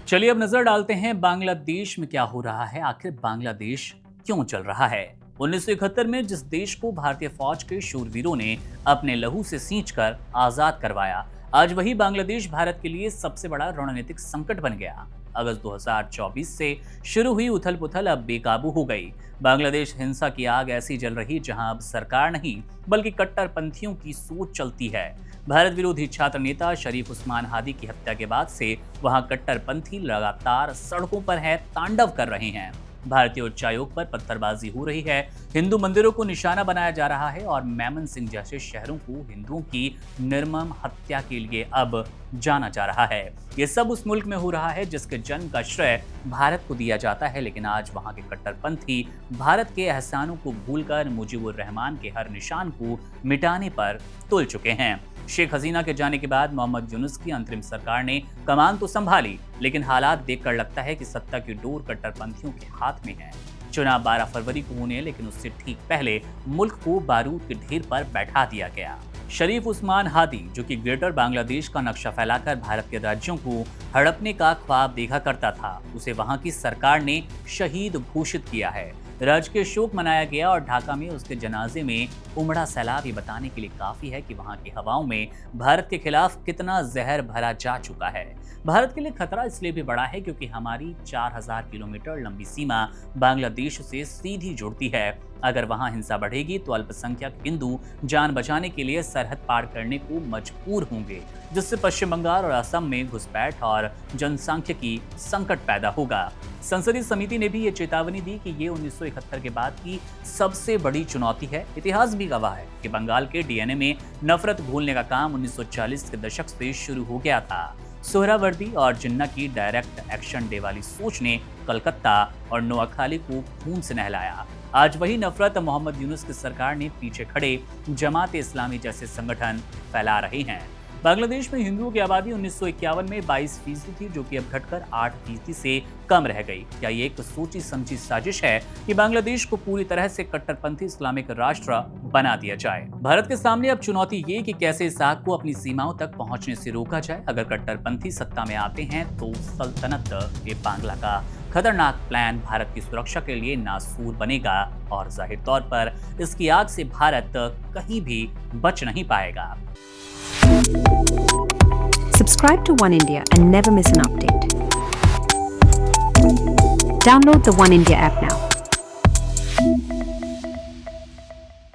चलिए अब नजर डालते हैं बांग्लादेश में क्या हो रहा है। आखिर बांग्लादेश क्यों चल रहा है। 1971 में जिस देश को भारतीय फौज के शूरवीरों ने अपने लहू से सींचकर आजाद करवाया, आज वही बांग्लादेश भारत के लिए सबसे बड़ा रणनीतिक संकट बन गया। अगस्त 2024 से शुरू हुई उथल पुथल अब बेकाबू हो गई। बांग्लादेश हिंसा की आग ऐसी जल रही जहां अब सरकार नहीं बल्कि कट्टरपंथियों की सोच चलती है। भारत विरोधी छात्र नेता शरीफ उस्मान हादी की हत्या के बाद से वहां कट्टरपंथी लगातार सड़कों पर है, तांडव कर रहे हैं। भारतीय उच्चायोग पर पत्थरबाजी हो रही है, हिंदू मंदिरों को निशाना बनाया जा रहा है और मैमन सिंह जैसे शहरों को हिंदुओं की निर्मम हत्या के लिए अब जाना जा रहा है। ये सब उस मुल्क में हो रहा है जिसके जन्म का श्रेय भारत को दिया जाता है, लेकिन आज वहां के कट्टरपंथी भारत के एहसानों को भूलकर मुजीबुर रहमान के हर निशान को मिटाने पर तुल चुके हैं। शेख हसीना के जाने के बाद मोहम्मद यूनुस की अंतरिम सरकार ने कमान तो संभाली, लेकिन हालात देखकर लगता है कि सत्ता की डोर कट्टरपंथियों के हाथ में है। चुनाव 12 फरवरी को होने, लेकिन उससे ठीक पहले मुल्क को बारूद के ढेर पर बैठा दिया गया। शरीफ उस्मान हादी, जो कि ग्रेटर बांग्लादेश का नक्शा फैलाकर भारत के राज्यों को हड़पने का ख्वाब देखा करता था, उसे वहां की सरकार ने शहीद घोषित किया है। राजकीय शोक मनाया गया और ढाका में उसके जनाजे में उमड़ा सैलाब ये बताने के लिए काफी है कि वहां की हवाओं में भारत के खिलाफ कितना जहर भरा जा चुका है। भारत के लिए खतरा इसलिए भी बड़ा है क्योंकि हमारी 4000 किलोमीटर लंबी सीमा बांग्लादेश से सीधी जुड़ती है। अगर वहां हिंसा बढ़ेगी तो अल्पसंख्यक हिंदू जान बचाने के लिए सरहद पार करने को मजबूर होंगे, जिससे पश्चिम बंगाल और असम में घुसपैठ और जनसांख्यिकी संकट पैदा होगा। संसदीय समिति ने भी ये चेतावनी दी कि ये 1971 के बाद की सबसे बड़ी चुनौती है। इतिहास भी गवाह है कि बंगाल के डीएनए में नफरत घोलने का काम 1940 के दशक से शुरू हो गया था। सोहरावर्दी और जिन्ना की डायरेक्ट एक्शन डे वाली सोच ने कलकत्ता और नोआखाली को खून से नहलाया। आज वही नफरत मोहम्मद यूनुस की सरकार ने पीछे खड़े जमात इस्लामी जैसे संगठन फैला रहे हैं। बांग्लादेश में हिंदुओं की आबादी 1951 में 22% थी, जो कि अब घटकर 8% से कम रह गई। क्या ये एक सोची समझी साजिश है कि बांग्लादेश को पूरी तरह से कट्टरपंथी इस्लामिक राष्ट्र बना दिया जाए? भारत के सामने अब चुनौती ये कि कैसे इस आग को अपनी सीमाओं तक पहुंचने से रोका जाए। अगर कट्टरपंथी सत्ता में आते हैं तो सल्तनत ए बांग्ला का खतरनाक प्लान भारत की सुरक्षा के लिए नासूर बनेगा और जाहिर तौर पर इसकी आग से भारत कहीं भी बच नहीं पाएगा। Subscribe to One India and never miss an update. Download the One India app now.